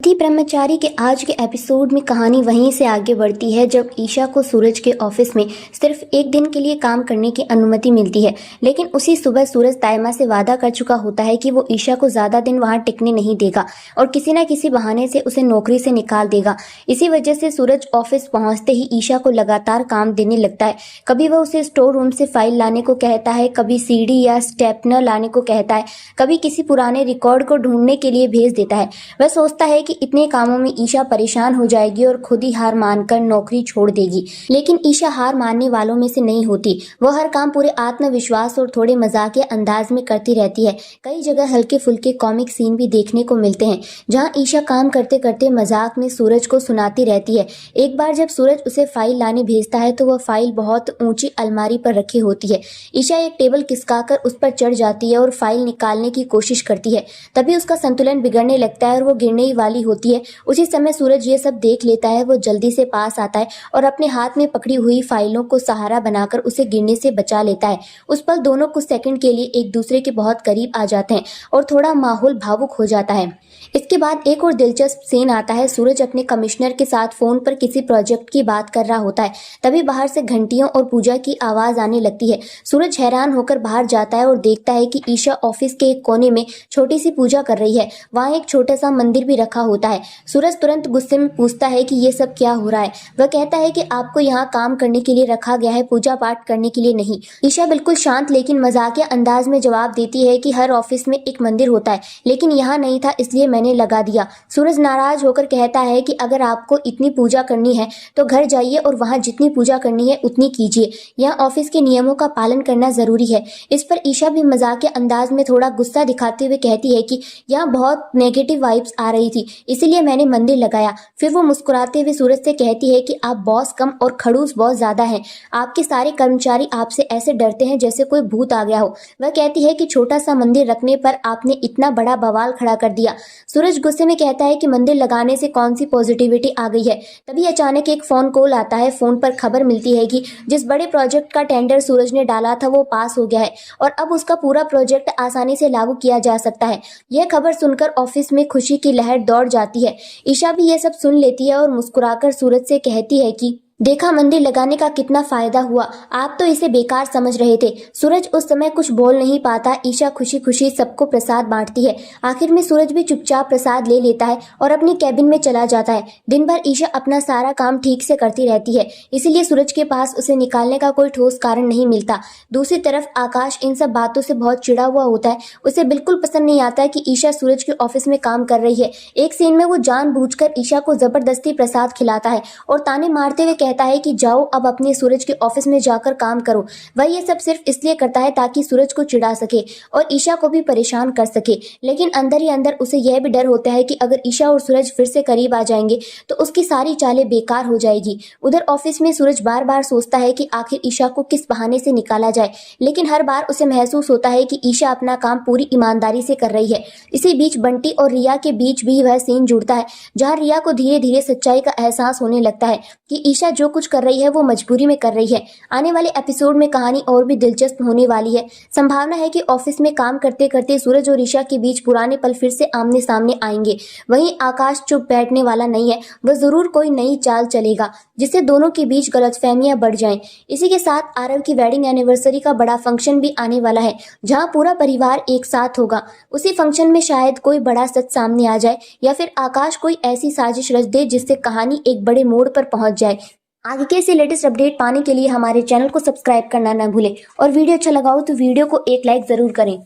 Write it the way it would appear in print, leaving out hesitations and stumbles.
अतिथि ब्रह्मचारी के आज के एपिसोड में कहानी वहीं से आगे बढ़ती है जब ईशा को सूरज के ऑफिस में सिर्फ एक दिन के लिए काम करने की अनुमति मिलती है। लेकिन उसी सुबह सूरज तायमा से वादा कर चुका होता है कि वो ईशा को ज़्यादा दिन वहां टिकने नहीं देगा और किसी न किसी बहाने से उसे नौकरी से निकाल देगा। इसी वजह से सूरज ऑफिस पहुंचते ही ईशा को लगातार काम देने लगता है। कभी वह उसे स्टोर रूम से फाइल लाने को कहता है, कभी सीडी या स्टेपनर लाने को कहता है, कभी किसी पुराने रिकॉर्ड को ढूंढने के लिए भेज देता है। वह सोचता है कि इतने कामों में ईशा परेशान हो जाएगी और खुद ही हार मानकर नौकरी छोड़ देगी। लेकिन ईशा हार मानने वालों में से नहीं होती। वह हर काम पूरे आत्मविश्वास और थोड़े मजाकिया अंदाज में करती रहती है। कई जगह हल्के फुल्के कॉमिक सीन भी देखने को मिलते हैं जहां ईशा काम करते करते मजाक में सूरज को सुनाती रहती है। एक बार जब सूरज उसे फाइल लाने भेजता है तो वह फाइल बहुत ऊंची अलमारी पर रखी होती है। ईशा एक टेबल खिसकाकर उस पर चढ़ जाती है और फाइल निकालने की कोशिश करती है। तभी उसका संतुलन बिगड़ने लगता है और वो गिरने ही वाली होती है। उसी समय सूरज ये सब देख लेता है। वो जल्दी से पास आता है और अपने हाथ में पकड़ी हुई फाइलों को सहारा बनाकर उसे गिरने से बचा लेता है। उस पल दोनों कुछ सेकंड के लिए एक दूसरे के बहुत करीब आ जाते हैं और थोड़ा माहौल भावुक हो जाता है। इसके बाद एक और दिलचस्प सीन आता है। सूरज अपने कमिश्नर के साथ फोन पर किसी प्रोजेक्ट की बात कर रहा होता है। तभी बाहर से घंटियों और पूजा की आवाज आने लगती है। सूरज हैरान होकर बाहर जाता है और देखता है कि ईशा ऑफिस के एक कोने में छोटी सी पूजा कर रही है। वहाँ एक छोटा सा मंदिर भी रखा होता है। सूरज तुरंत गुस्से में पूछता है कि ये सब क्या हो रहा है। वह कहता है कि आपको यहाँ काम करने के लिए रखा गया है, पूजा पाठ करने के लिए नहीं। ईशा बिल्कुल शांत लेकिन मजाकिया अंदाज में जवाब देती है कि हर ऑफिस में एक मंदिर होता है, लेकिन यहाँ नहीं था इसलिए मैंने लगा दिया। सूरज नाराज होकर कहता है कि अगर आपको इतनी पूजा करनी है तो घर जाइए और वहां जितनी पूजा करनी है उतनी कीजिए। यहाँ ऑफिस के नियमों का पालन करना जरूरी है। इस पर ईशा भी मजाकिया अंदाज में थोड़ा गुस्सा दिखाते हुए कहती है कि यहाँ बहुत नेगेटिव वाइब्स आ रही थी इसीलिए मैंने मंदिर लगाया। फिर वो मुस्कुराते हुए सूरज से कहती है कि आप बॉस कम और खड़ूस बहुत ज्यादा हैं। आपके सारे कर्मचारी आपसे ऐसे डरते हैं जैसे कोई भूत आ गया हो। वह कहती है कि छोटा सा मंदिर रखने पर आपने इतना बड़ा बवाल खड़ा कर दिया। सूरज गुस्से में कहता है कि मंदिर लगाने से कौन सी पॉजिटिविटी आ गई है। तभी अचानक एक फोन कॉल आता है। फोन पर खबर मिलती है कि जिस बड़े प्रोजेक्ट का टेंडर सूरज ने डाला था वो पास हो गया है और अब उसका पूरा प्रोजेक्ट आसानी से लागू किया जा सकता है। यह खबर सुनकर ऑफिस में खुशी की लहर दौड़ जाती है। ईशा भी यह सब सुन लेती है और मुस्कुराकर सूरज से कहती है कि देखा मंदिर लगाने का कितना फायदा हुआ, आप तो इसे बेकार समझ रहे थे। सूरज उस समय कुछ बोल नहीं पाता। ईशा खुशी खुशी सबको प्रसाद बांटती है। आखिर में सूरज भी चुपचाप प्रसाद ले लेता है और अपने कैबिन में चला जाता है। दिन भर ईशा अपना सारा काम ठीक से करती रहती है, इसीलिए सूरज के पास उसे निकालने का कोई ठोस कारण नहीं मिलता। दूसरी तरफ आकाश इन सब बातों से बहुत चिढ़ा हुआ होता है। उसे बिल्कुल पसंद नहीं आता है कि ईशा सूरज के ऑफिस में काम कर रही है। एक सीन में वो जानबूझकर ईशा को जबरदस्ती प्रसाद खिलाता है और ताने मारते हुए कहता है कि जाओ अब अपने सूरज के ऑफिस में जाकर काम करो। वह ये सब सिर्फ इसलिए करता है ताकि सूरज को चिढ़ा सके और ईशा को भी परेशान कर सके। लेकिन अंदर ही अंदर उसे यह भी डर होता है कि अगर ईशा और सूरज फिर से करीब आ जाएंगे तो उसकी सारी चालें बेकार हो जाएगी। उधर ऑफिस में सूरज बार बार सोचता है कि आखिर ईशा को किस बहाने से निकाला जाए, लेकिन हर बार उसे महसूस होता है कि ईशा अपना काम पूरी ईमानदारी से कर रही है। इसी बीच बंटी और रिया के बीच भी वह सीन जुड़ता है जहाँ रिया को धीरे धीरे सच्चाई का एहसास होने लगता है कि ईशा जो कुछ कर रही है वो मजबूरी में कर रही है। आने वाले एपिसोड में कहानी और भी दिलचस्प होने वाली है। संभावना है कि ऑफिस में काम करते करते सूरज और ईशा के बीच पुराने पल फिर से आमने सामने आएंगे। वहीं आकाश चुप बैठने वाला नहीं है। वह जरूर कोई नई चाल चलेगा जिससे दोनों के बीच गलतफहमियां बढ़ जाएं। इसी के साथ आरव की वेडिंग एनिवर्सरी का बड़ा फंक्शन भी आने वाला है जहां पूरा परिवार एक साथ होगा। उसी फंक्शन में शायद कोई बड़ा सच सामने आ जाए या फिर आकाश कोई ऐसी साजिश रच दे जिससे कहानी एक बड़े मोड़ पर पहुंच जाए। आगे के ऐसे लेटेस्ट अपडेट पाने के लिए हमारे चैनल को सब्सक्राइब करना ना भूलें और वीडियो अच्छा लगा हो तो वीडियो को एक लाइक जरूर करें।